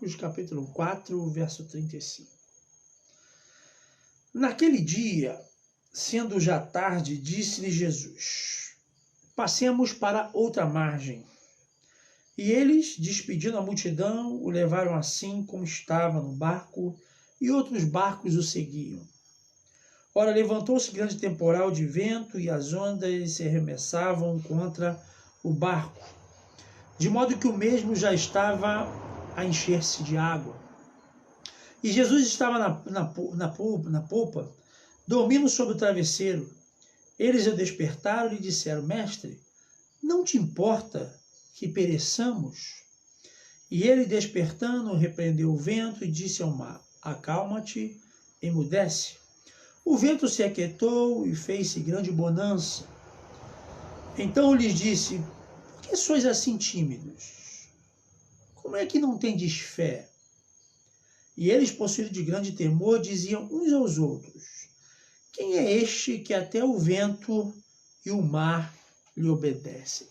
Marcos, capítulo 4, verso 35. Naquele dia, sendo já tarde, disse-lhe Jesus: passemos para outra margem. E eles, despedindo a multidão, o levaram assim como estava no barco, e outros barcos o seguiam. Ora, levantou-se grande temporal de vento, e as ondas se arremessavam contra o barco, de modo que o mesmo já estava a encher-se de água. E Jesus estava na popa, dormindo sobre o travesseiro. Eles o despertaram e lhe disseram: Mestre, não te importa que pereçamos? E ele, despertando, repreendeu o vento e disse ao mar: acalma-te, emudece. O vento se aquietou e fez-se grande bonança. Então lhes disse: por que sois assim tímidos? Como é que não tendes fé? E eles, possuídos de grande temor, diziam uns aos outros: quem é este que até o vento e o mar lhe obedecem?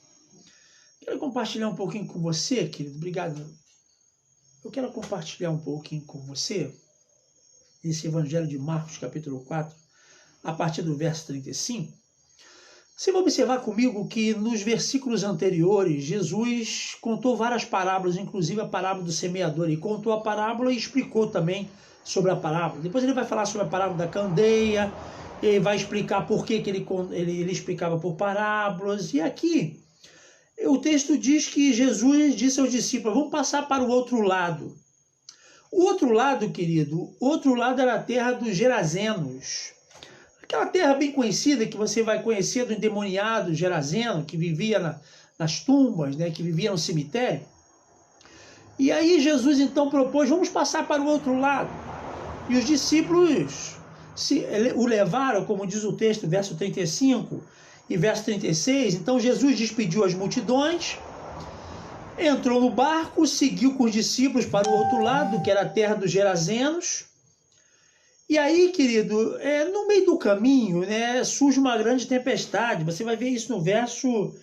Quero compartilhar um pouquinho com você, querido. Obrigado. Eu quero compartilhar um pouquinho com você esse Evangelho de Marcos, capítulo 4, a partir do verso 35. Você vai observar comigo que nos versículos anteriores, Jesus contou várias parábolas, inclusive a parábola do semeador. Ele contou a parábola e explicou também sobre a parábola. Depois ele vai falar sobre a parábola da candeia, ele vai explicar por que ele explicava por parábolas. E aqui, o texto diz que Jesus disse aos discípulos: vamos passar para o outro lado. O outro lado, querido, o outro lado era a terra dos Gerazenos. Aquela terra bem conhecida que você vai conhecer do endemoniado Gerazeno, que vivia nas tumbas, né, que vivia no cemitério. E aí Jesus então propôs: vamos passar para o outro lado. E os discípulos o levaram, como diz o texto, verso 35 e verso 36. Então Jesus despediu as multidões, entrou no barco, seguiu com os discípulos para o outro lado, que era a terra dos Gerazenos. E aí, querido, no meio do caminho, né, surge uma grande tempestade. Você vai ver isso no verso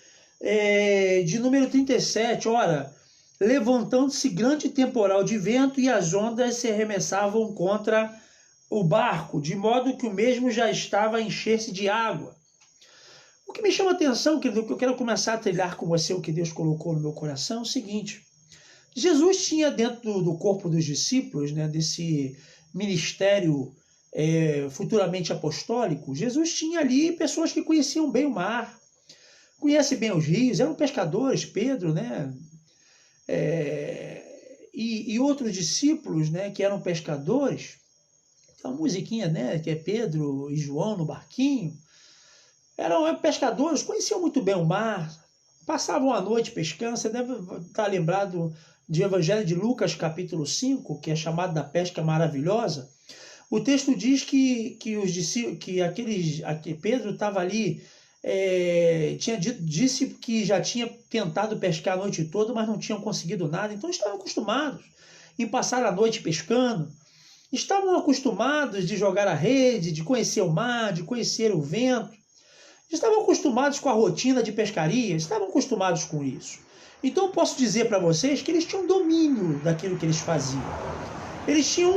de número 37. Ora, levantando-se grande temporal de vento e as ondas se arremessavam contra o barco, de modo que o mesmo já estava a encher-se de água. O que me chama a atenção, querido, que eu quero começar a trilhar com você, o que Deus colocou no meu coração, é o seguinte: Jesus tinha dentro do corpo dos discípulos, né, desse ministério futuramente apostólico, Jesus tinha ali pessoas que conheciam bem o mar, conhecem bem os rios, eram pescadores, Pedro, né, e outros discípulos, né, que eram pescadores. Tem uma musiquinha, né, que é Pedro e João no barquinho. Eram pescadores, conheciam muito bem o mar, passavam a noite pescando. Você deve estar lembrado do Evangelho de Lucas, capítulo 5, que é chamado da pesca maravilhosa. O texto diz que Pedro estava ali, disse que já tinha tentado pescar a noite toda, mas não tinham conseguido nada. Então estavam acostumados em passar a noite pescando, estavam acostumados de jogar a rede, de conhecer o mar, de conhecer o vento, estavam acostumados com a rotina de pescaria, estavam acostumados com isso. Então eu posso dizer para vocês que eles tinham domínio daquilo que eles faziam. Eles tinham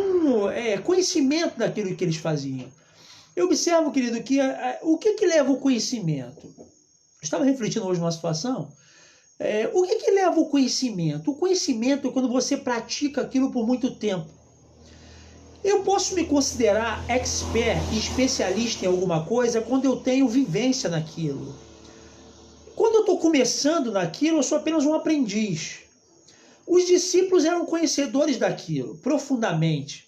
conhecimento daquilo que eles faziam. Eu observo, querido, que o que leva o conhecimento? Eu estava refletindo hoje numa situação. O que leva o conhecimento? O conhecimento é quando você pratica aquilo por muito tempo. Eu posso me considerar expert, especialista em alguma coisa, quando eu tenho vivência naquilo. Quando eu estou começando naquilo, eu sou apenas um aprendiz. Os discípulos eram conhecedores daquilo, profundamente.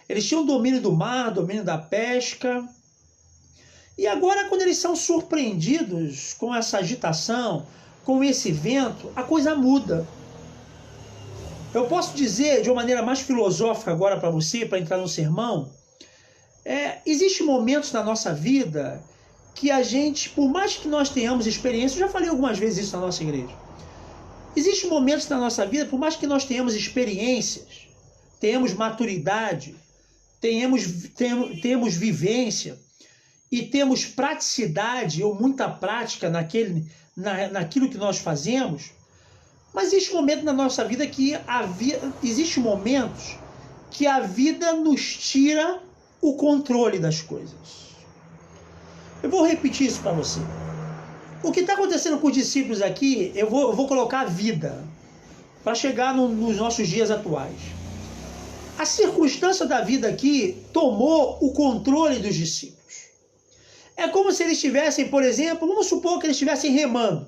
Eles tinham domínio do mar, domínio da pesca. E agora, quando eles são surpreendidos com essa agitação, com esse vento, a coisa muda. Eu posso dizer de uma maneira mais filosófica agora para você, para entrar no sermão, existem momentos na nossa vida que a gente, por mais que nós tenhamos experiência, eu já falei algumas vezes isso na nossa igreja, existem momentos na nossa vida, por mais que nós tenhamos experiências, tenhamos maturidade, temos vivência e temos praticidade ou muita prática naquilo que nós fazemos, Mas existe um momento na nossa vida que existe momentos que a vida nos tira o controle das coisas. Eu vou repetir isso para você. O que está acontecendo com os discípulos aqui, eu vou colocar a vida, para chegar nos nossos dias atuais. A circunstância da vida aqui tomou o controle dos discípulos. É como se eles estivessem, por exemplo, vamos supor que eles estivessem remando.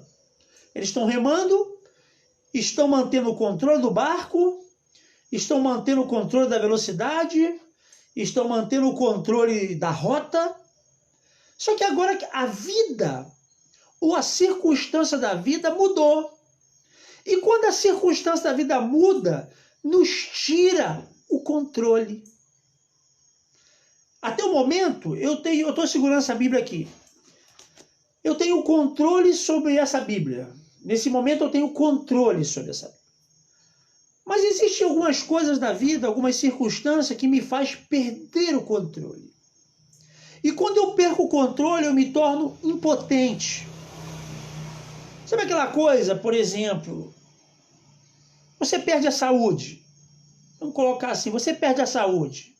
Eles estão remando, estão mantendo o controle do barco, estão mantendo o controle da velocidade, estão mantendo o controle da rota. Só que agora a vida, ou a circunstância da vida mudou. E quando a circunstância da vida muda, nos tira o controle. Até o momento, eu estou segurando essa Bíblia aqui. Eu tenho controle sobre essa Bíblia. Nesse momento eu tenho controle sobre essa Bíblia. Mas existem algumas coisas da vida, algumas circunstâncias que me faz perder o controle. E quando eu perco o controle, eu me torno impotente. Sabe aquela coisa, por exemplo, você perde a saúde. Vamos colocar assim, você perde a saúde.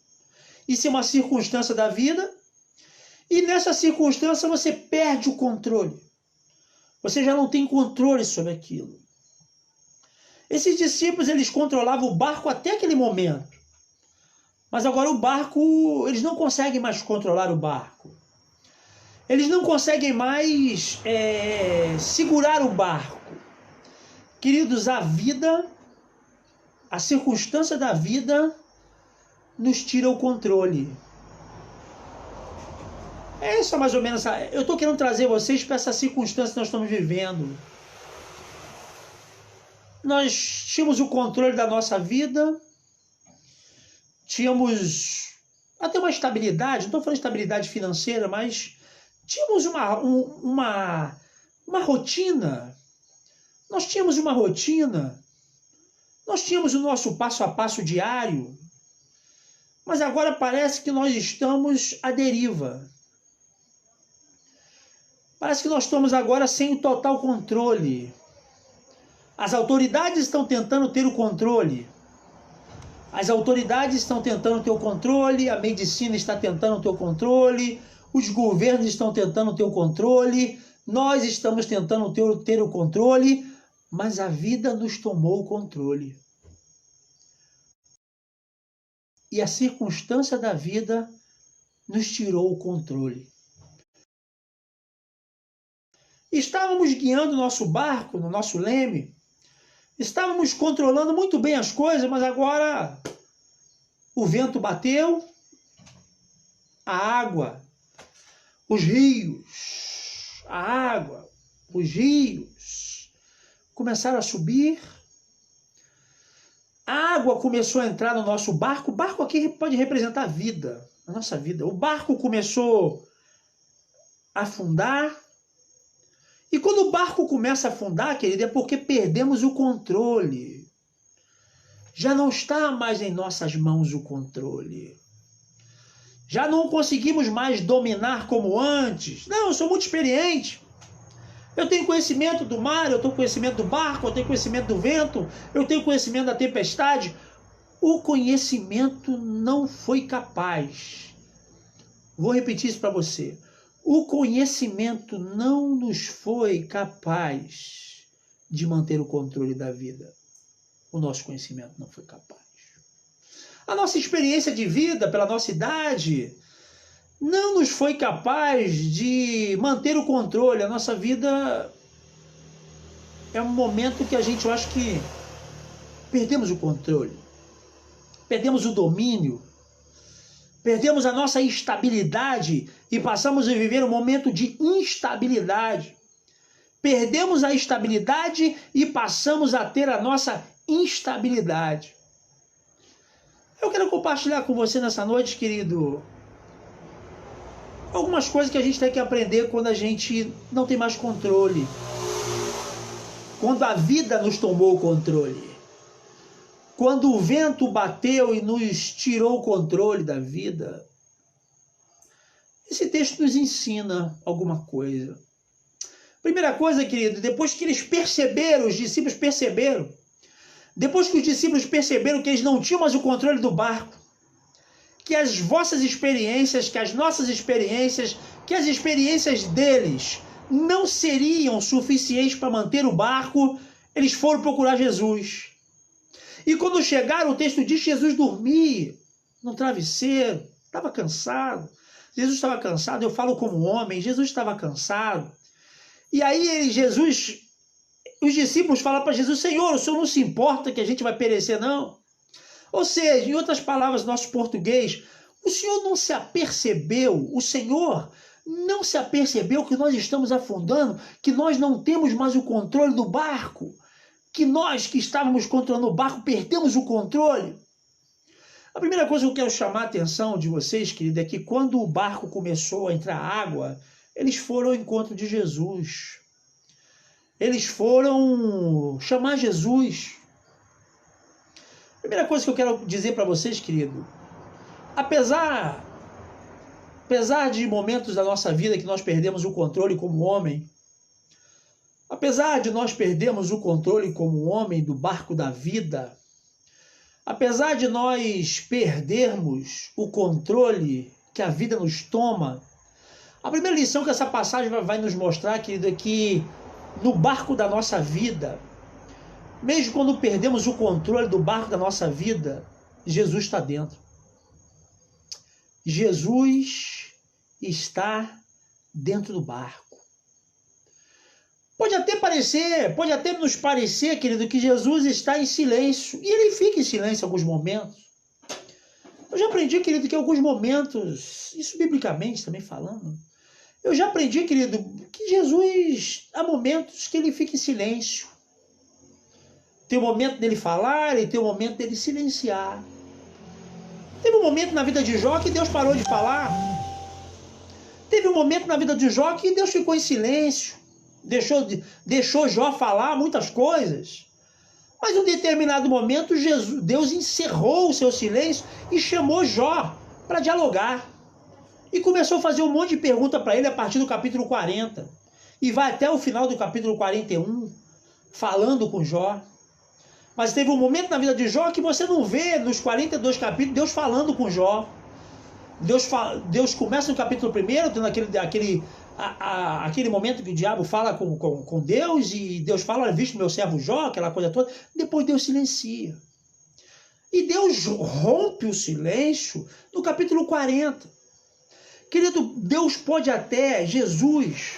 Isso é uma circunstância da vida. E nessa circunstância você perde o controle. Você já não tem controle sobre aquilo. Esses discípulos, eles controlavam o barco até aquele momento. Mas agora o barco, eles não conseguem mais controlar o barco. Eles não conseguem mais segurar o barco. Queridos, a vida, a circunstância da vida nos tira o controle. É isso mais ou menos. Eu estou querendo trazer vocês para essa circunstância que nós estamos vivendo. Nós tínhamos o controle da nossa vida, tínhamos até uma estabilidade, não estou falando de estabilidade financeira, mas tínhamos uma rotina. Nós tínhamos uma rotina, nós tínhamos o nosso passo a passo diário, mas agora parece que nós estamos à deriva. Parece que nós estamos agora sem o total controle. As autoridades estão tentando ter o controle. As autoridades estão tentando ter o controle, a medicina está tentando ter o controle, os governos estão tentando ter o controle, nós estamos tentando ter o controle, mas a vida nos tomou o controle. E a circunstância da vida nos tirou o controle. Estávamos guiando o nosso barco, no nosso leme, estávamos controlando muito bem as coisas, mas agora o vento bateu, a água, os rios, a água, os rios começaram a subir, a água começou a entrar no nosso barco. O barco aqui pode representar a vida, a nossa vida. O barco começou a afundar. E quando o barco começa a afundar, querido, é porque perdemos o controle. Já não está mais em nossas mãos o controle. Já não conseguimos mais dominar como antes. Não, eu sou muito experiente. Eu tenho conhecimento do mar, eu tenho conhecimento do barco, eu tenho conhecimento do vento, eu tenho conhecimento da tempestade. O conhecimento não foi capaz. Vou repetir isso para você. O conhecimento não nos foi capaz de manter o controle da vida. O nosso conhecimento não foi capaz. A nossa experiência de vida, pela nossa idade, não nos foi capaz de manter o controle. A nossa vida é um momento que eu acho que perdemos o controle, perdemos o domínio, perdemos a nossa estabilidade e passamos a viver um momento de instabilidade. Perdemos a estabilidade e passamos a ter a nossa instabilidade. Eu quero compartilhar com você nessa noite, querido, algumas coisas que a gente tem que aprender quando a gente não tem mais controle. Quando a vida nos tomou o controle. Quando o vento bateu e nos tirou o controle da vida. Esse texto nos ensina alguma coisa. Primeira coisa, querido, depois que eles perceberam, os discípulos perceberam, depois que os discípulos perceberam que eles não tinham mais o controle do barco, que as vossas experiências, que as nossas experiências, que as experiências deles não seriam suficientes para manter o barco, eles foram procurar Jesus. E quando chegaram, o texto diz que Jesus dormia no travesseiro, estava cansado. Jesus estava cansado, eu falo como homem, Jesus estava cansado. E aí os discípulos falam para Jesus: Senhor, o Senhor não se importa que a gente vai perecer, não? Ou seja, em outras palavras, nosso português, o Senhor não se apercebeu, o Senhor não se apercebeu que nós estamos afundando, que nós não temos mais o controle do barco, que nós que estávamos controlando o barco perdemos o controle. A primeira coisa que eu quero chamar a atenção de vocês, querido, é que quando o barco começou a entrar água, eles foram ao encontro de Jesus. Eles foram chamar Jesus. A primeira coisa que eu quero dizer para vocês, querido, apesar de momentos da nossa vida que nós perdemos o controle como homem, apesar de nós perdermos o controle como homem do barco da vida, apesar de nós perdermos o controle que a vida nos toma, a primeira lição que essa passagem vai nos mostrar, querido, é que no barco da nossa vida, mesmo quando perdemos o controle do barco da nossa vida, Jesus está dentro. Jesus está dentro do barco. Pode até nos parecer, querido, que Jesus está em silêncio. E ele fica em silêncio em alguns momentos. Eu já aprendi, querido, que em alguns momentos, isso biblicamente também falando, eu já aprendi, querido, que Jesus, há momentos que ele fica em silêncio. Tem o momento dele falar e tem o momento dele silenciar. Teve um momento na vida de Jó que Deus parou de falar. Teve um momento na vida de Jó que Deus ficou em silêncio. Deixou Jó falar muitas coisas. Mas em um determinado momento, Deus encerrou o seu silêncio e chamou Jó para dialogar. E começou a fazer um monte de perguntas para ele a partir do capítulo 40. E vai até o final do capítulo 41, falando com Jó. Mas teve um momento na vida de Jó que você não vê nos 42 capítulos Deus falando com Jó. Deus começa no capítulo 1, tendo aquele momento que o diabo fala com Deus, e Deus fala: olha, visto meu servo Jó, aquela coisa toda. Depois Deus silencia. E Deus rompe o silêncio no capítulo 40. Querido, Jesus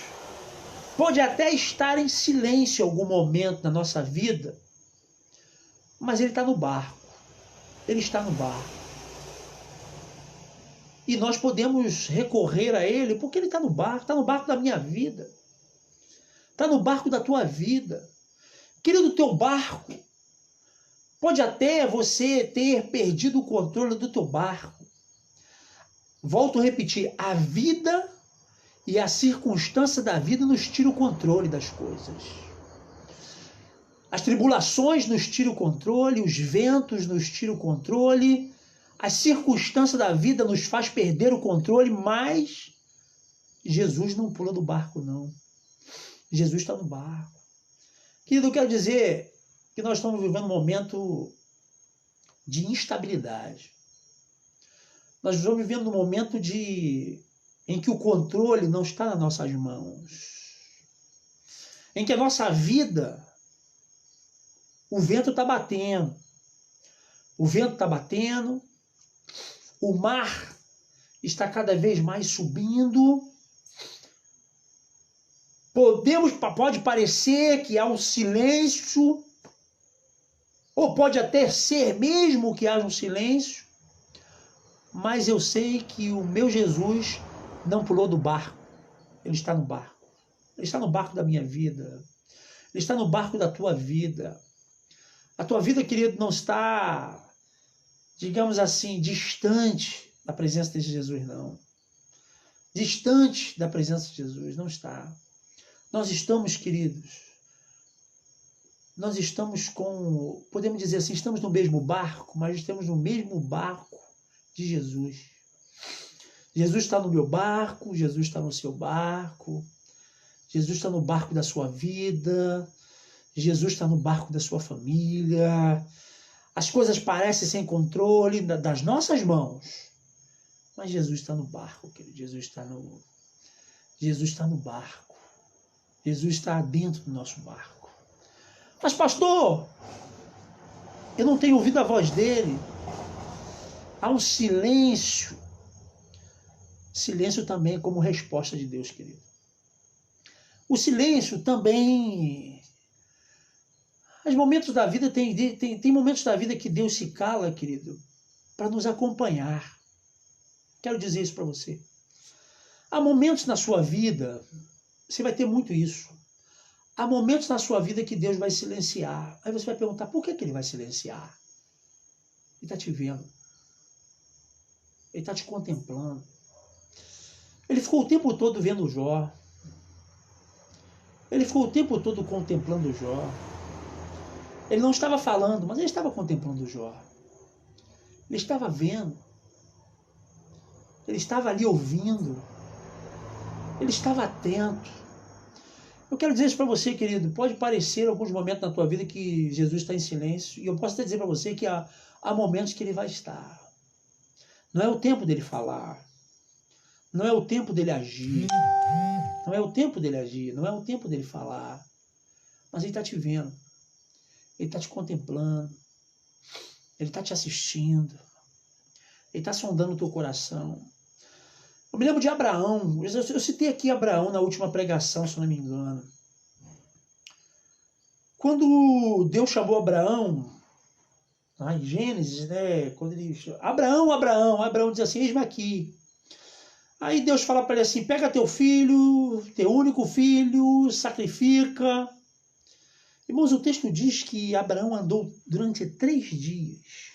pode até estar em silêncio em algum momento na nossa vida, mas ele está no barco. Ele está no barco. E nós podemos recorrer a ele porque ele está no barco da minha vida. Está no barco da tua vida. Querido, teu barco, pode até você ter perdido o controle do teu barco. Volto a repetir, a vida e a circunstância da vida nos tira o controle das coisas. As tribulações nos tiram o controle, os ventos nos tiram o controle, as circunstâncias da vida nos faz perder o controle, mas Jesus não pula do barco, não. Jesus está no barco. Querido, eu quero dizer que nós estamos vivendo um momento de instabilidade. Nós estamos vivendo um momento em que o controle não está nas nossas mãos. Em que a nossa vida, o vento está batendo. O vento está batendo. O mar está cada vez mais subindo. Pode parecer que há um silêncio, ou pode até ser mesmo que haja um silêncio, mas eu sei que o meu Jesus não pulou do barco. Ele está no barco. Ele está no barco da minha vida. Ele está no barco da tua vida. A tua vida, querido, não está, digamos assim, distante da presença de Jesus, não. Distante da presença de Jesus, não está. Nós estamos, queridos, podemos dizer assim, estamos no mesmo barco, mas estamos no mesmo barco de Jesus. Jesus está no meu barco, Jesus está no seu barco. Jesus está no barco da sua vida, Jesus está no barco da sua família. As coisas parecem sem controle das nossas mãos, mas Jesus está no barco, querido. Jesus está no barco. Jesus está dentro do nosso barco. Mas, pastor, eu não tenho ouvido a voz dele. Há um silêncio. Silêncio também como resposta de Deus, querido. O silêncio também... Os momentos da vida, tem momentos da vida que Deus se cala, querido, para nos acompanhar. Quero dizer isso para você. Há momentos na sua vida, você vai ter muito isso. Há momentos na sua vida que Deus vai silenciar. Aí você vai perguntar, por que ele vai silenciar? Ele está te vendo. Ele está te contemplando. Ele ficou o tempo todo vendo Jó. Ele ficou o tempo todo contemplando Jó. Ele não estava falando, mas ele estava contemplando Jó. Ele estava vendo. Ele estava ali ouvindo. Ele estava atento. Eu quero dizer isso para você, querido. Pode parecer alguns momentos na tua vida que Jesus está em silêncio. E eu posso até dizer para você que há momentos que ele vai estar. Não é o tempo dele falar. Não é o tempo dele agir. Não é o tempo dele agir. Não é o tempo dele falar. Mas ele está te vendo. Ele está te contemplando. Ele está te assistindo. Ele está sondando o teu coração. Eu me lembro de Abraão. Eu citei aqui Abraão na última pregação, se não me engano. Quando Deus chamou Abraão, lá em Gênesis, né? Quando ele Abraão diz assim, eis-me aqui. Aí Deus fala para ele assim, pega teu filho, teu único filho, sacrifica. Irmãos, o texto diz que Abraão andou durante 3 dias.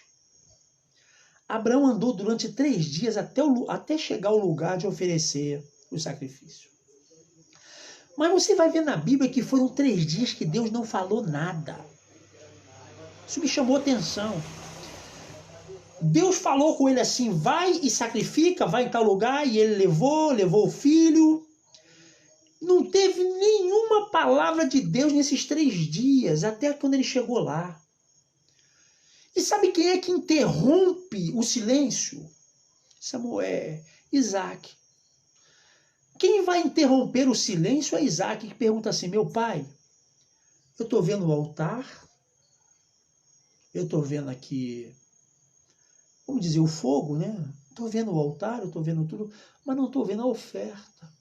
Abraão andou durante 3 dias até chegar ao lugar de oferecer o sacrifício. Mas você vai ver na Bíblia que foram 3 dias que Deus não falou nada. Isso me chamou a atenção. Deus falou com ele assim, vai e sacrifica, vai em tal lugar, e ele levou o filho. Não teve nenhuma palavra de Deus nesses 3 dias, até quando ele chegou lá. E sabe quem é que interrompe o silêncio? Samuel, Isaac. Quem vai interromper o silêncio é Isaac, que pergunta assim, meu pai, eu estou vendo o altar, eu estou vendo aqui, vamos dizer, o fogo, né? Estou vendo o altar, eu estou vendo tudo, mas não estou vendo a oferta.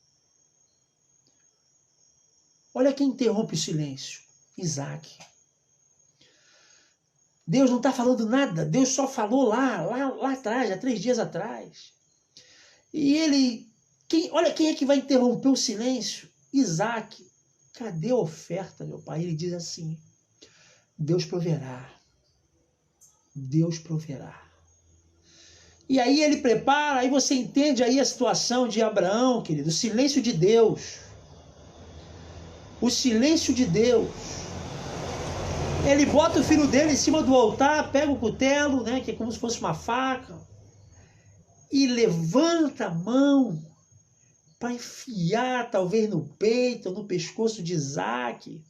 Olha quem interrompe o silêncio, Isaac. Deus não está falando nada, Deus só falou lá atrás, há 3 dias atrás. E ele, olha quem é que vai interromper o silêncio? Isaac. Cadê a oferta, meu pai? Ele diz assim, Deus proverá. Deus proverá. E aí ele prepara, aí você entende aí a situação de Abraão, querido, o silêncio de Deus. O silêncio de Deus. Ele bota o filho dele em cima do altar, pega o cutelo, né, que é como se fosse uma faca, e levanta a mão para enfiar talvez no peito ou no pescoço de Isaac.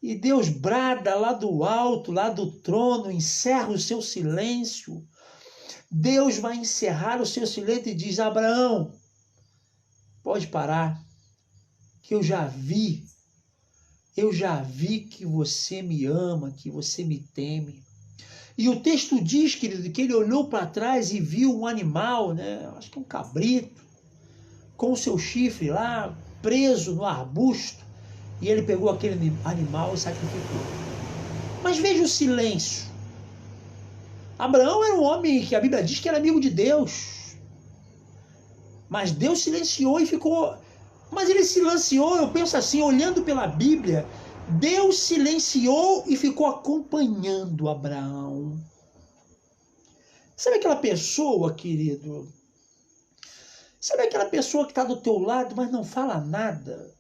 E Deus brada lá do alto, lá do trono, encerra o seu silêncio. Deus vai encerrar o seu silêncio e diz, Abraão, pode parar, que eu já vi que você me ama, que você me teme. E o texto diz, querido, que ele olhou para trás e viu um animal, né? Acho que um cabrito, com o seu chifre lá, preso no arbusto. E ele pegou aquele animal e sacrificou. Mas veja o silêncio. Abraão era um homem que a Bíblia diz que era amigo de Deus. Mas Deus silenciou e ficou... Mas ele silenciou, eu penso assim, olhando pela Bíblia, Deus silenciou e ficou acompanhando Abraão. Sabe aquela pessoa, querido? Sabe aquela pessoa que está do teu lado, mas não fala nada?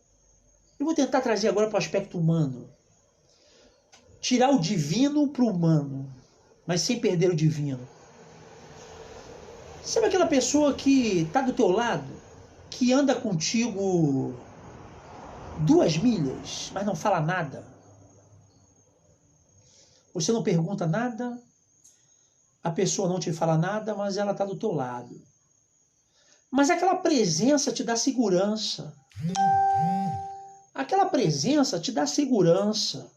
Eu vou tentar trazer agora para o aspecto humano. Tirar o divino para o humano, mas sem perder o divino. Sabe aquela pessoa que está do teu lado? Que anda contigo 2 milhas, mas não fala nada. Você não pergunta nada, a pessoa não te fala nada, mas ela está do teu lado. Mas aquela presença te dá segurança. Aquela presença te dá segurança.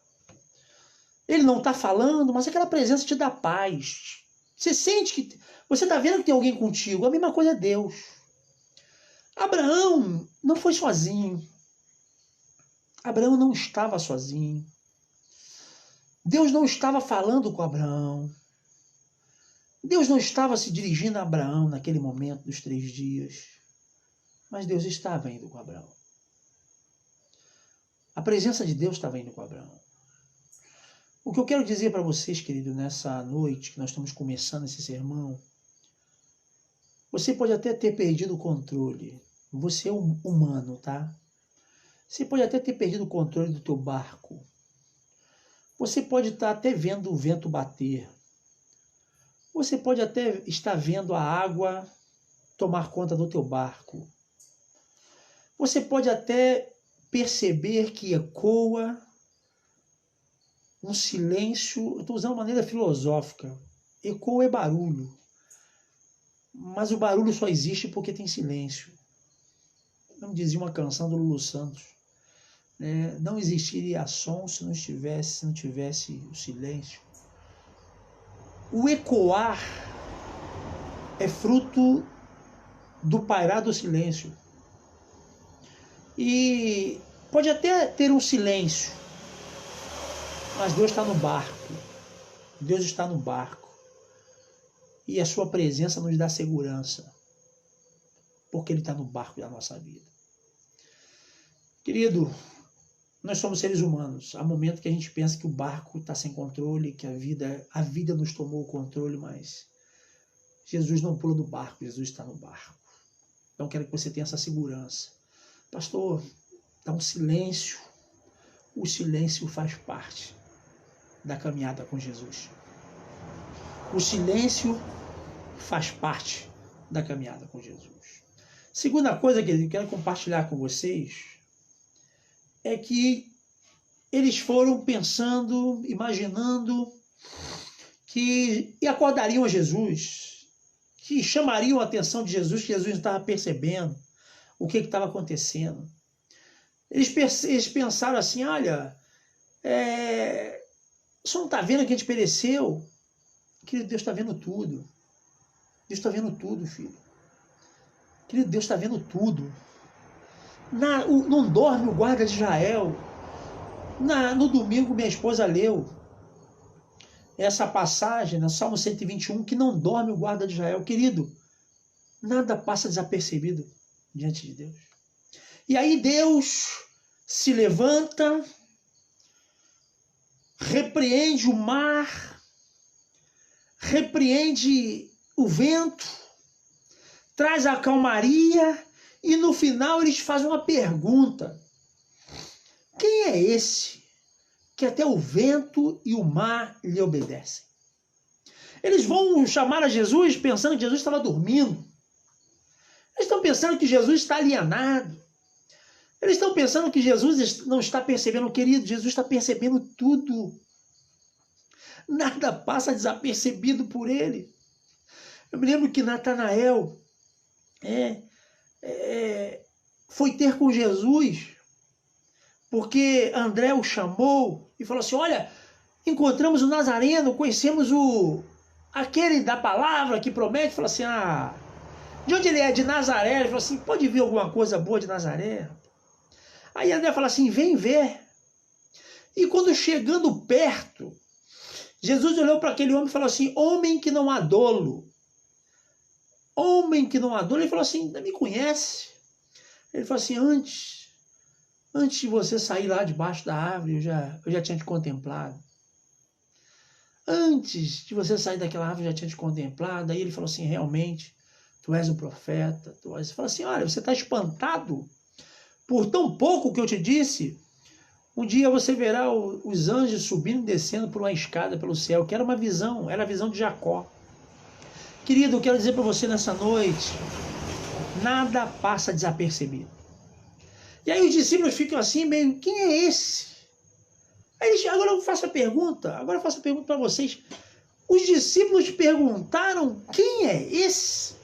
Ele não está falando, mas aquela presença te dá paz. Você sente que... Você está vendo que tem alguém contigo. A mesma coisa é Deus. Abraão não foi sozinho. Abraão não estava sozinho. Deus não estava falando com Abraão. Deus não estava se dirigindo a Abraão naquele momento dos 3 dias. Mas Deus estava indo com Abraão. A presença de Deus estava indo com Abraão. O que eu quero dizer para vocês, querido, nessa noite que nós estamos começando esse sermão, você pode até ter perdido o controle. Você é humano, tá? Você pode até ter perdido o controle do teu barco. Você pode estar até vendo o vento bater. Você pode até estar vendo a água tomar conta do teu barco. Você pode até perceber que ecoa um silêncio. Eu estou usando uma maneira filosófica. Ecoa é barulho. Mas o barulho só existe porque tem silêncio. Como dizia uma canção do Lulu Santos. Não existiria som se não tivesse o silêncio. O ecoar é fruto do pairar do silêncio. E pode até ter um silêncio, mas Deus está no barco. Deus está no barco. E a sua presença nos dá segurança, porque Ele está no barco da nossa vida. Querido, nós somos seres humanos. Há momentos que a gente pensa que o barco está sem controle, que a vida nos tomou o controle, mas Jesus não pula do barco, Jesus está no barco. Então quero que você tenha essa segurança. Pastor, dá um silêncio. O silêncio faz parte da caminhada com Jesus. O silêncio faz parte da caminhada com Jesus. Segunda coisa que eu quero compartilhar com vocês é que eles foram pensando, imaginando que acordariam a Jesus, que chamariam a atenção de Jesus, que Jesus não estava percebendo o que estava acontecendo. Eles pensaram assim, olha, você não está vendo que a gente pereceu? Querido, Deus está vendo tudo. Deus está vendo tudo, filho. Querido, Deus está vendo tudo. Não dorme o guarda de Israel. No domingo, minha esposa leu essa passagem, no Salmo 121, que não dorme o guarda de Israel. Querido, nada passa desapercebido diante de Deus. E aí Deus se levanta, repreende o mar, repreende o vento, traz a calmaria e no final eles fazem uma pergunta. Quem é esse que até o vento e o mar lhe obedecem? Eles vão chamar a Jesus pensando que Jesus estava dormindo. Eles estão pensando que Jesus está alienado. Eles estão pensando que Jesus não está percebendo. Querido, Jesus está percebendo tudo. Nada passa desapercebido por ele. Eu me lembro que Natanael foi ter com Jesus, porque André o chamou e falou assim, olha, encontramos o Nazareno, conhecemos aquele da palavra que promete. Falou assim, de onde ele é? De Nazaré. Ele falou assim, pode vir alguma coisa boa de Nazaré? Aí André fala assim, vem ver. E quando chegando perto, Jesus olhou para aquele homem e falou assim, homem que não há dolo. Homem que não há dolo. Ele falou assim, me conhece? Ele falou assim, antes de você sair lá debaixo da árvore, eu já tinha te contemplado. Antes de você sair daquela árvore, eu já tinha te contemplado. Aí ele falou assim, realmente, tu és o profeta. Ele falou assim, olha, você está espantado por tão pouco que eu te disse? Um dia você verá os anjos subindo e descendo por uma escada pelo céu, que era uma visão, era a visão de Jacó. Querido, eu quero dizer para você nessa noite, nada passa desapercebido. E aí os discípulos ficam assim, meio, quem é esse? Aí agora eu faço a pergunta, para vocês. Os discípulos perguntaram, quem é esse?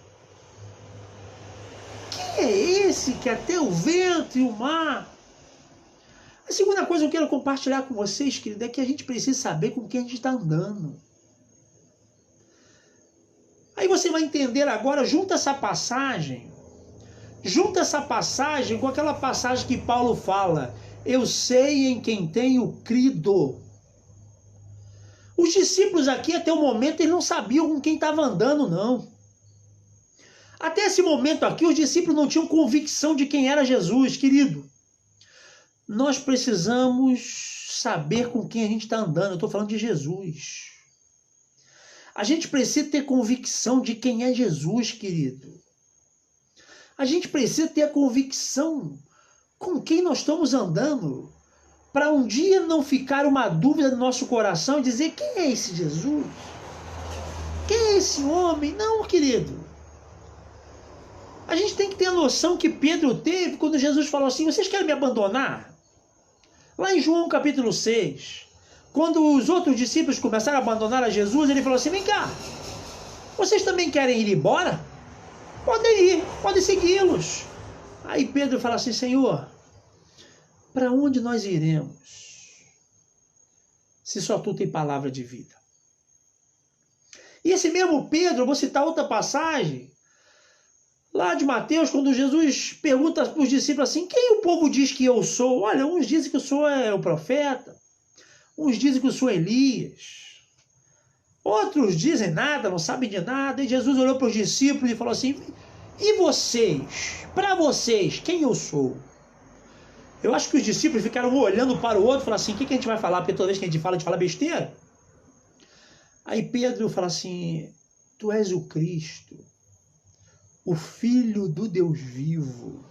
Quem é esse que até o vento e o mar... A segunda coisa que eu quero compartilhar com vocês, querido, é que a gente precisa saber com quem a gente está andando. Aí você vai entender agora, junta essa passagem com aquela passagem que Paulo fala, eu sei em quem tenho crido. Os discípulos aqui, até o momento, eles não sabiam com quem estava andando, não. Até esse momento aqui, os discípulos não tinham convicção de quem era Jesus, querido. Nós precisamos saber com quem a gente está andando. Eu estou falando de Jesus. A gente precisa ter convicção de quem é Jesus, querido. A gente precisa ter a convicção com quem nós estamos andando, para um dia não ficar uma dúvida no nosso coração e dizer, quem é esse Jesus? Quem é esse homem? Não, querido. A gente tem que ter a noção que Pedro teve quando Jesus falou assim, vocês querem me abandonar? Lá em João capítulo 6, quando os outros discípulos começaram a abandonar a Jesus, ele falou assim, vem cá, vocês também querem ir embora? Podem ir, podem segui-los. Aí Pedro fala assim, Senhor, para onde nós iremos, se só tu tem palavra de vida? E esse mesmo Pedro, eu vou citar outra passagem, lá de Mateus, quando Jesus pergunta para os discípulos assim, quem o povo diz que eu sou? Olha, uns dizem que eu sou o profeta, uns dizem que eu sou Elias, outros dizem nada, não sabem de nada. E Jesus olhou para os discípulos e falou assim, e vocês, para vocês, quem eu sou? Eu acho que os discípulos ficaram um olhando para o outro e falaram assim, o que a gente vai falar? Porque toda vez que a gente fala besteira. Aí Pedro fala assim, tu és o Cristo, o Filho do Deus vivo.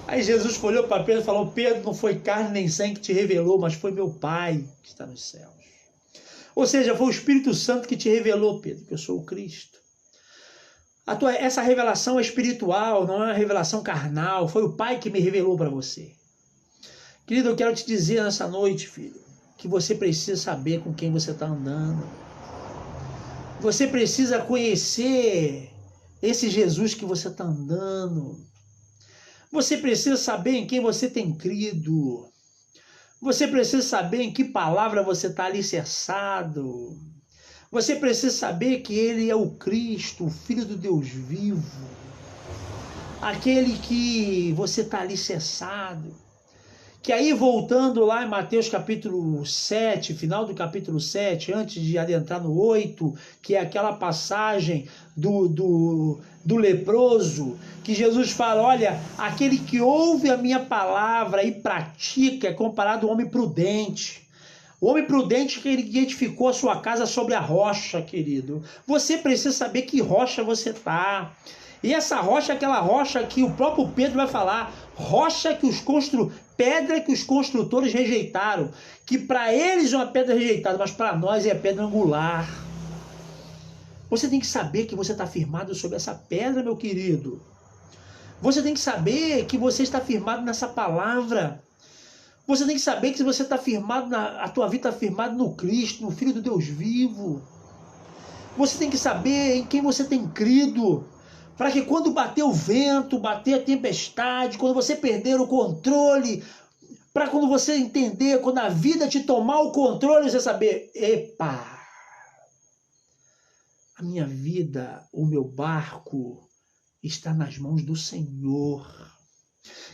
Aí Jesus olhou para Pedro e falou, Pedro, não foi carne nem sangue que te revelou, mas foi meu Pai que está nos céus. Ou seja, foi o Espírito Santo que te revelou, Pedro, que eu sou o Cristo. Essa revelação é espiritual, não é uma revelação carnal. Foi o Pai que me revelou para você. Querido, eu quero te dizer nessa noite, filho, que você precisa saber com quem você está andando. Você precisa conhecer esse Jesus que você está andando. Você precisa saber em quem você tem crido. Você precisa saber em que palavra você está alicerçado. Você precisa saber que Ele é o Cristo, o Filho do Deus vivo. Aquele que você está alicerçado. Que aí, voltando lá em Mateus capítulo 7, final do capítulo 7, antes de adentrar no 8, que é aquela passagem do leproso, que Jesus fala, olha, aquele que ouve a minha palavra e pratica é comparado ao homem prudente. O homem prudente que ele edificou a sua casa sobre a rocha, querido. Você precisa saber que rocha você está. E essa rocha é aquela rocha que o próprio Pedro vai falar, rocha que pedra que os construtores rejeitaram, que para eles é uma pedra rejeitada, mas para nós é a pedra angular. Você tem que saber que você está firmado sobre essa pedra, meu querido. Você tem que saber que você está firmado nessa palavra. Você tem que saber que você está firmado, a tua vida está firmada no Cristo, no Filho do Deus vivo. Você tem que saber em quem você tem crido, para que quando bater o vento, bater a tempestade, quando você perder o controle, para quando você entender, quando a vida te tomar o controle, você saber, epa, a minha vida, o meu barco está nas mãos do Senhor.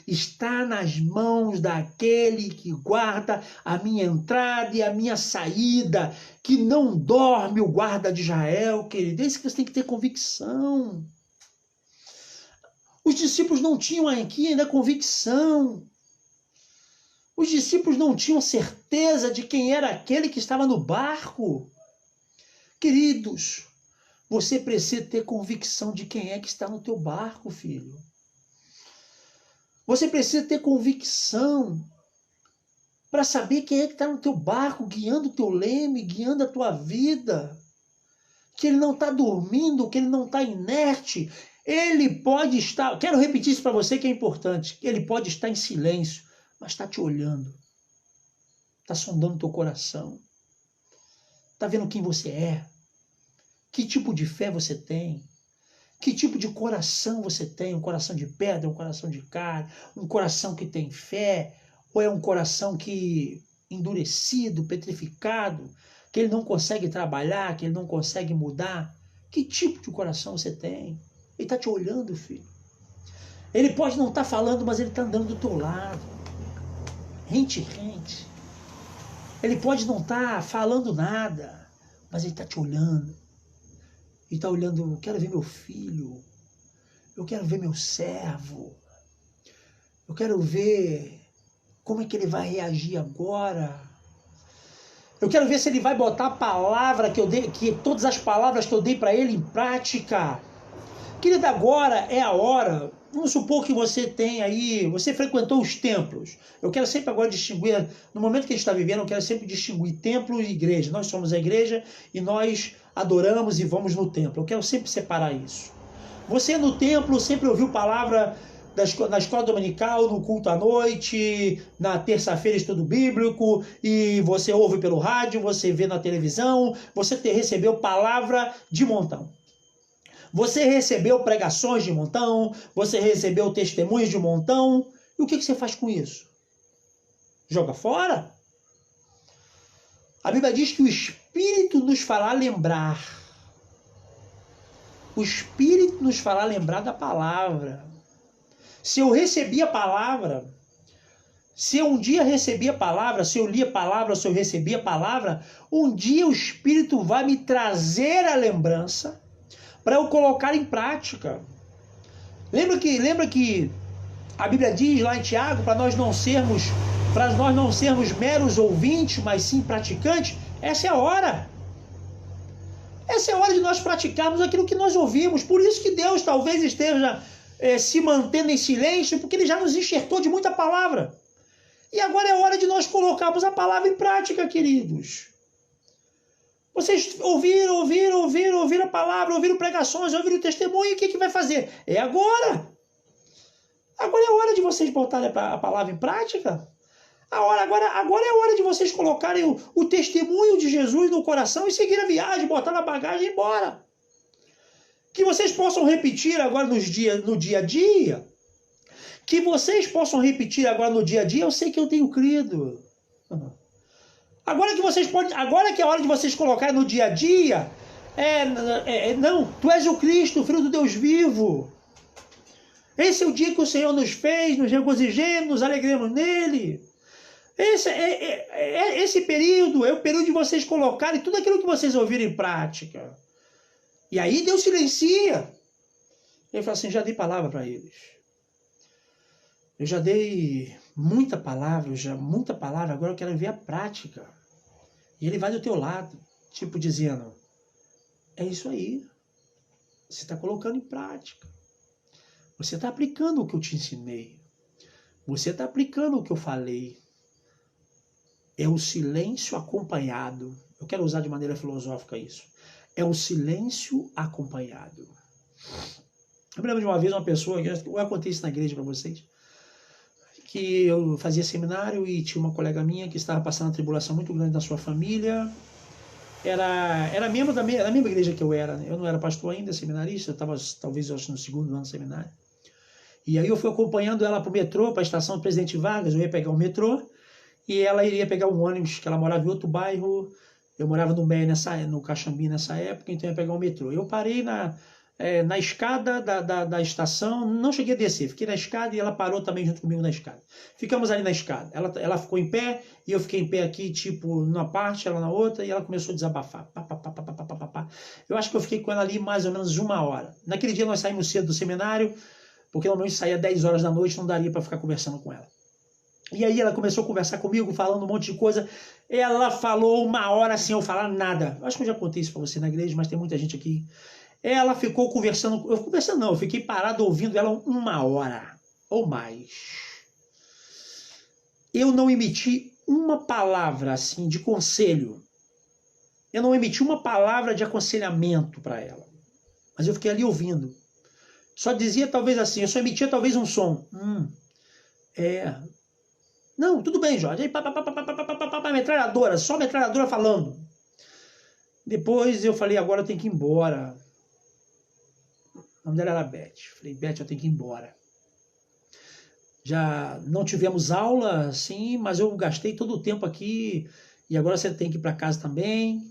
Está nas mãos daquele que guarda a minha entrada e a minha saída, que não dorme o guarda de Israel, querido. É isso que você tem que ter convicção. Os discípulos não tinham aqui ainda convicção. Os discípulos não tinham certeza de quem era aquele que estava no barco. Queridos, você precisa ter convicção de quem é que está no teu barco, filho. Você precisa ter convicção para saber quem é que está no teu barco, guiando o teu leme, guiando a tua vida. Que ele não está dormindo, que ele não está inerte. Ele pode estar, quero repetir isso para você que é importante, ele pode estar em silêncio, mas está te olhando, está sondando teu coração, está vendo quem você é, que tipo de fé você tem, que tipo de coração você tem, um coração de pedra, um coração de carne, um coração que tem fé, ou é um coração que endurecido, petrificado, que ele não consegue trabalhar, que ele não consegue mudar? Que tipo de coração você tem? Ele está te olhando, filho. Ele pode não estar falando, mas ele está andando do teu lado. Rente, rente. Ele pode não estar falando nada, mas ele está te olhando. Ele está olhando, eu quero ver meu filho. Eu quero ver meu servo. Eu quero ver como é que ele vai reagir agora. Eu quero ver se ele vai botar a palavra que eu dei, que todas as palavras que eu dei para ele em prática. Querida, agora é a hora. Vamos supor que você tem aí, você frequentou os templos. Eu quero sempre agora distinguir, no momento que a gente está vivendo, eu quero sempre distinguir templo e igreja. Nós somos a igreja e nós adoramos e vamos no templo. Eu quero sempre separar isso. Você no templo sempre ouviu palavra na escola dominical, no culto à noite, na terça-feira estudo bíblico, e você ouve pelo rádio, você vê na televisão, você recebeu palavra de montão. Você recebeu pregações de montão, você recebeu testemunhos de montão, e o que você faz com isso? Joga fora? A Bíblia diz que o Espírito nos fará lembrar. O Espírito nos fará lembrar da palavra. Se eu recebi a palavra, se eu um dia recebi a palavra, se eu li a palavra, se eu recebi a palavra, um dia o Espírito vai me trazer a lembrança para eu colocar em prática. Lembra que a Bíblia diz lá em Tiago, para nós não sermos meros ouvintes, mas sim praticantes? Essa é a hora. Essa é a hora de nós praticarmos aquilo que nós ouvimos. Por isso que Deus talvez esteja se mantendo em silêncio, porque Ele já nos enxertou de muita palavra. E agora é hora de nós colocarmos a palavra em prática, queridos. Vocês ouviram a palavra, ouviram pregações, ouviram testemunho, e o que vai fazer? É agora. Agora é hora de vocês botarem a palavra em prática. Agora é a hora de vocês colocarem o testemunho de Jesus no coração e seguir a viagem, botar na bagagem e ir embora. Que vocês possam repetir agora no dia a dia. Que vocês possam repetir agora no dia a dia, eu sei que eu tenho crido. Agora que é a hora de vocês colocarem no dia a dia, não, tu és o Cristo, o Filho do Deus vivo. Esse é o dia que o Senhor nos fez, nos regozijemos, nos alegremos nele. Esse período é o período de vocês colocarem tudo aquilo que vocês ouviram em prática. E aí Deus silencia. Ele fala assim, já dei palavra para eles. Eu já dei muita palavra, agora eu quero ver a prática. E ele vai do teu lado, tipo dizendo, é isso aí. Você está colocando em prática. Você está aplicando o que eu te ensinei. Você está aplicando o que eu falei. É o silêncio acompanhado. Eu quero usar de maneira filosófica isso. É o silêncio acompanhado. Eu me lembro de uma vez uma pessoa, eu contei isso na igreja para vocês, que eu fazia seminário e tinha uma colega minha que estava passando uma tribulação muito grande na sua família. Era membro da mesma igreja que eu era. Eu não era pastor ainda, seminarista, eu estava talvez no 2º ano do seminário. E aí eu fui acompanhando ela para o metrô, para a estação Presidente Vargas, eu ia pegar o metrô, e ela iria pegar um ônibus, que ela morava em outro bairro, eu morava no Caxambi nessa época, então eu ia pegar o metrô. Eu parei na escada da estação, não cheguei a descer, fiquei na escada e ela parou também junto comigo na escada. Ficamos ali na escada, ela ficou em pé e eu fiquei em pé aqui, tipo, numa parte, ela na outra, e ela começou a desabafar. Eu acho que eu fiquei com ela ali mais ou menos 1 hora. Naquele dia nós saímos cedo do seminário, porque normalmente saía 10 horas da noite, não daria para ficar conversando com ela. E aí ela começou a conversar comigo, falando um monte de coisa. Ela falou 1 hora sem eu falar nada. Acho que eu já contei isso para você na igreja, mas tem muita gente aqui. Ela ficou conversando, eu fiquei parado ouvindo ela 1 hora ou mais. Eu não emiti uma palavra assim de conselho. Eu não emiti uma palavra de aconselhamento para ela. Mas eu fiquei ali ouvindo. Só dizia talvez assim, eu só emitia talvez um som. Não, tudo bem, Jorge. Aí, metralhadora, só metralhadora falando. Depois eu falei, agora eu tenho que ir embora. O nome dela era Beth. Falei, Beth, eu tenho que ir embora. Já não tivemos aula, sim, mas eu gastei todo o tempo aqui e agora você tem que ir para casa também.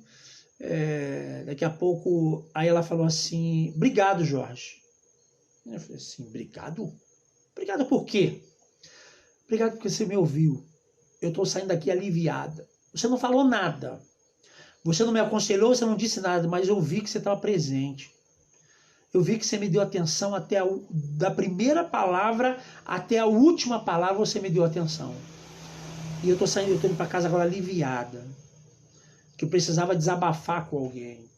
Daqui a pouco, aí ela falou assim, obrigado, Jorge. Eu falei assim, obrigado? Obrigado por quê? Obrigado porque você me ouviu. Eu estou saindo daqui aliviada. Você não falou nada. Você não me aconselhou, você não disse nada, mas eu vi que você estava presente. Eu vi que você me deu atenção da primeira palavra até a última palavra você me deu atenção. E eu estou indo para casa agora aliviada. Que eu precisava desabafar com alguém.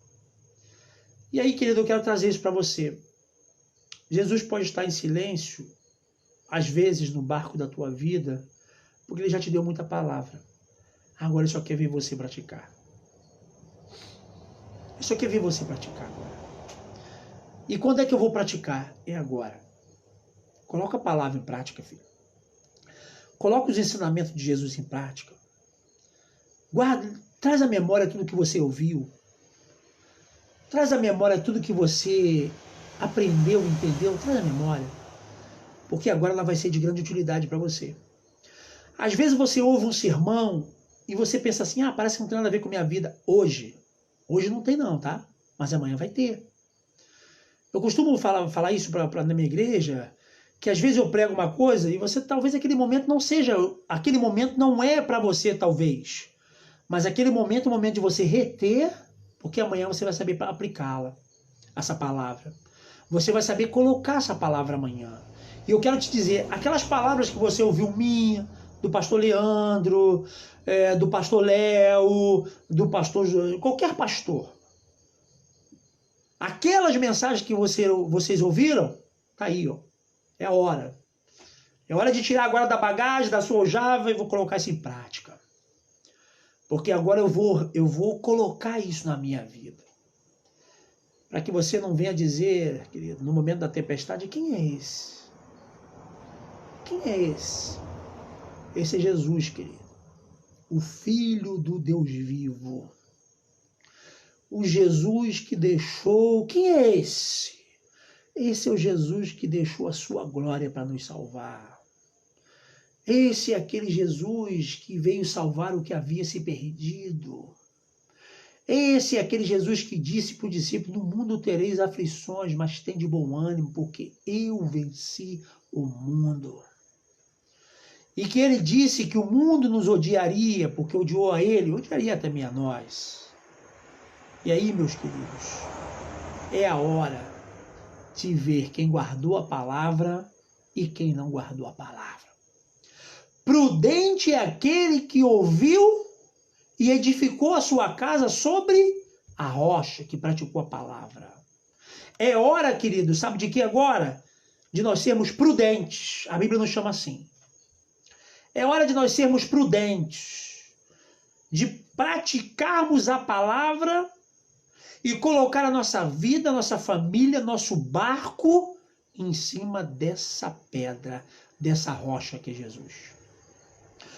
E aí, querido, eu quero trazer isso para você. Jesus pode estar em silêncio, às vezes, no barco da tua vida, porque ele já te deu muita palavra. Agora ele só quer ver você praticar. Ele só quer ver você praticar agora. E quando é que eu vou praticar? É agora. Coloca a palavra em prática, filho. Coloca os ensinamentos de Jesus em prática. Guarda, traz à memória tudo que você ouviu. Traz à memória tudo que você aprendeu, entendeu. Traz à memória. Porque agora ela vai ser de grande utilidade para você. Às vezes você ouve um sermão e você pensa assim, parece que não tem nada a ver com a minha vida hoje. Hoje não tem não, tá? Mas amanhã vai ter. Eu costumo falar isso na minha igreja, que às vezes eu prego uma coisa e você talvez aquele momento não seja, aquele momento não é para você talvez, mas aquele momento é o momento de você reter, porque amanhã você vai saber aplicá-la, essa palavra. Você vai saber colocar essa palavra amanhã. E eu quero te dizer, aquelas palavras que você ouviu minha, do pastor Leandro, do pastor Léo, do pastor, qualquer pastor, aquelas mensagens que vocês ouviram, tá aí, ó. É a hora. É hora de tirar agora da bagagem, da sua aljava e vou colocar isso em prática. Porque agora eu vou colocar isso na minha vida. Para que você não venha dizer, querido, no momento da tempestade, quem é esse? Quem é esse? Esse é Jesus, querido. O Filho do Deus vivo. O Jesus que deixou... Quem é esse? Esse é o Jesus que deixou a sua glória para nos salvar. Esse é aquele Jesus que veio salvar o que havia se perdido. Esse é aquele Jesus que disse para o discípulo, no mundo tereis aflições, mas tem de bom ânimo, porque eu venci o mundo. E que ele disse que o mundo nos odiaria, porque odiou a ele, odiaria também a nós. E aí, meus queridos, é a hora de ver quem guardou a palavra e quem não guardou a palavra. Prudente é aquele que ouviu e edificou a sua casa sobre a rocha, que praticou a palavra. É hora, querido, sabe de que agora? De nós sermos prudentes. A Bíblia nos chama assim. É hora de nós sermos prudentes, de praticarmos a palavra e colocar a nossa vida, a nossa família, nosso barco em cima dessa pedra, dessa rocha que é Jesus.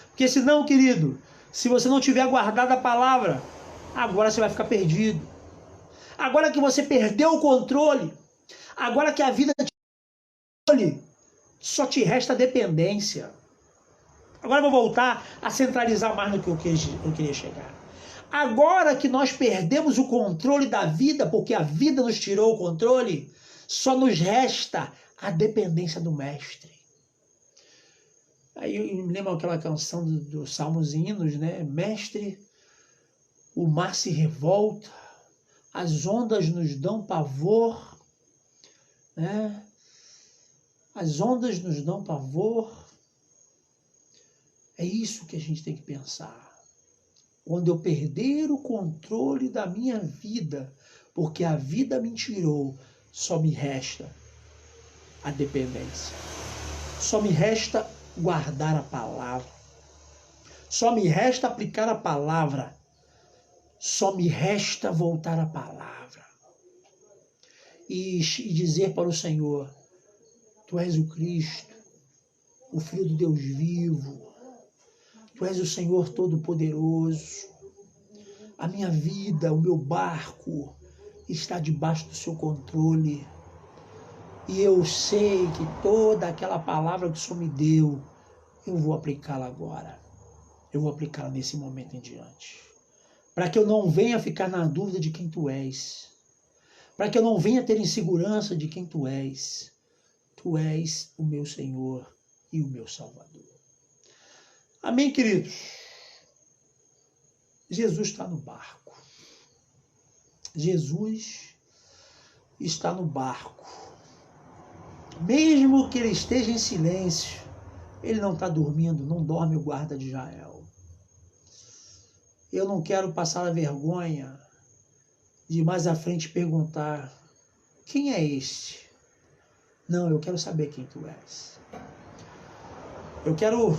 Porque senão, querido, se você não tiver guardado a palavra, agora você vai ficar perdido. Agora que você perdeu o controle, agora que a vida te controle, só te resta dependência. Agora eu vou voltar a centralizar mais no que eu queria chegar. Agora que nós perdemos o controle da vida, porque a vida nos tirou o controle, só nos resta a dependência do Mestre. Aí eu me lembro aquela canção dos Salmos e Hinos, né? Mestre, o mar se revolta, as ondas nos dão pavor, né? As ondas nos dão pavor. É isso que a gente tem que pensar. Quando eu perder o controle da minha vida, porque a vida me tirou, só me resta a dependência. Só me resta guardar a palavra. Só me resta aplicar a palavra. Só me resta voltar à palavra. e dizer para o Senhor: Tu és o Cristo, o Filho do Deus vivo, Tu és o Senhor Todo-Poderoso. A minha vida, o meu barco está debaixo do seu controle. E eu sei que toda aquela palavra que o Senhor me deu, eu vou aplicá-la agora. Eu vou aplicá-la nesse momento em diante. Para que eu não venha ficar na dúvida de quem Tu és. Para que eu não venha ter insegurança de quem Tu és. Tu és o meu Senhor e o meu Salvador. Amém, queridos? Jesus está no barco. Jesus está no barco. Mesmo que ele esteja em silêncio, ele não está dormindo, não dorme o guarda de Israel. Eu não quero passar a vergonha de mais à frente perguntar: quem é este? Não, eu quero saber quem Tu és. Eu quero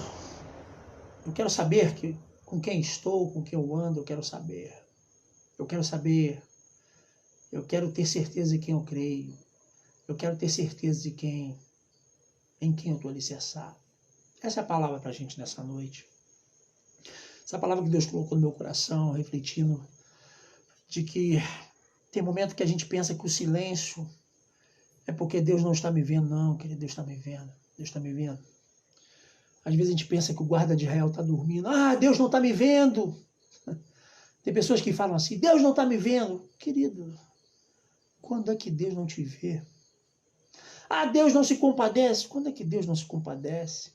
saber com quem estou, com quem eu ando, eu quero saber. Eu quero saber. Eu quero ter certeza de quem eu creio. Eu quero ter certeza de em quem eu estou alicerçado. Essa é a palavra para a gente nessa noite. Essa palavra que Deus colocou no meu coração, refletindo de que tem momento que a gente pensa que o silêncio é porque Deus não está me vendo. Não, querido, Deus está me vendo. Deus está me vendo. Às vezes a gente pensa que o guarda de Israel está dormindo. Ah, Deus não está me vendo. Tem pessoas que falam assim: Deus não está me vendo. Querido, quando é que Deus não te vê? Ah, Deus não se compadece. Quando é que Deus não se compadece?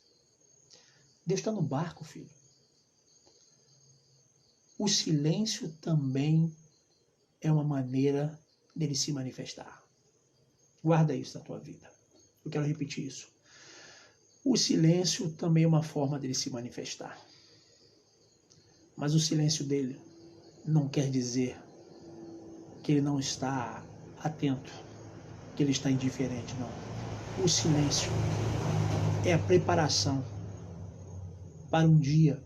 Deus está no barco, filho. O silêncio também é uma maneira dele se manifestar. Guarda isso na tua vida. Eu quero repetir isso. O silêncio também é uma forma dele se manifestar. Mas o silêncio dele não quer dizer que ele não está atento, que ele está indiferente, não. O silêncio é a preparação para um dia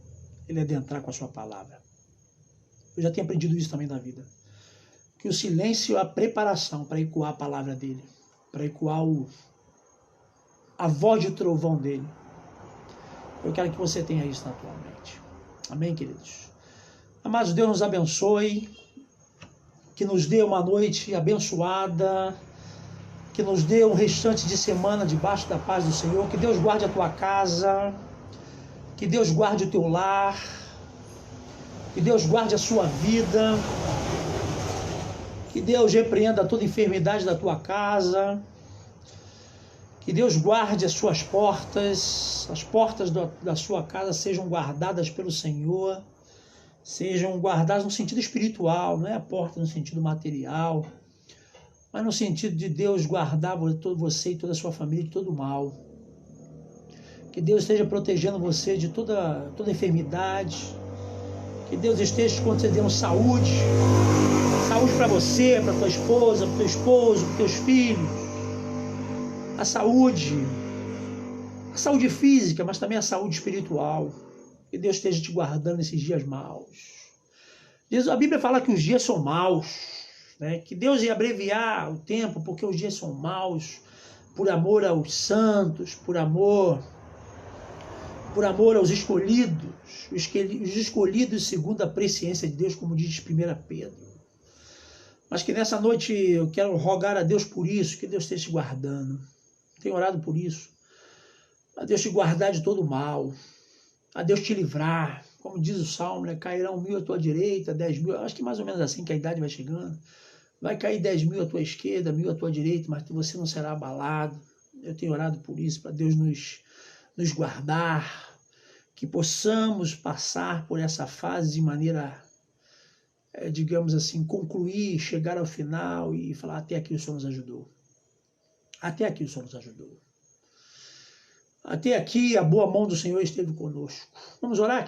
ele adentrar com a sua palavra. Eu já tenho aprendido isso também na vida. Que o silêncio é a preparação para ecoar a palavra dele, para ecoar a voz de trovão dele. Eu quero que você tenha isso na tua mente. Amém, queridos? Amados, Deus nos abençoe, que nos dê uma noite abençoada, que nos dê um restante de semana debaixo da paz do Senhor, que Deus guarde a tua casa, que Deus guarde o teu lar, que Deus guarde a sua vida, que Deus repreenda toda enfermidade da tua casa, que Deus guarde as suas portas, as portas da sua casa sejam guardadas pelo Senhor, sejam guardadas no sentido espiritual, não é a porta no sentido material, mas no sentido de Deus guardar você e toda a sua família de todo mal. Que Deus esteja protegendo você de toda enfermidade, que Deus esteja te concedendo saúde para você, para tua esposa, para teu esposo, para teus filhos. A saúde física, mas também a saúde espiritual. Que Deus esteja te guardando nesses dias maus. A Bíblia fala que os dias são maus, né? Que Deus ia abreviar o tempo porque os dias são maus, por amor aos santos, por amor aos escolhidos, os escolhidos segundo a presciência de Deus, como diz 1 Pedro. Mas que nessa noite eu quero rogar a Deus por isso, que Deus esteja te guardando. Tenho orado por isso. A Deus te guardar de todo mal, a Deus te livrar, como diz o Salmo, né? Cairão 1000 à tua direita, 10.000, acho que mais ou menos assim que a idade vai chegando, vai cair 10.000 à tua esquerda, 1.000 à tua direita, mas você não será abalado. Eu tenho orado por isso, para Deus nos guardar, que possamos passar por essa fase de maneira, digamos assim, concluir, chegar ao final e falar: até aqui o Senhor nos ajudou. Até aqui o Senhor nos ajudou. Até aqui a boa mão do Senhor esteve conosco. Vamos orar?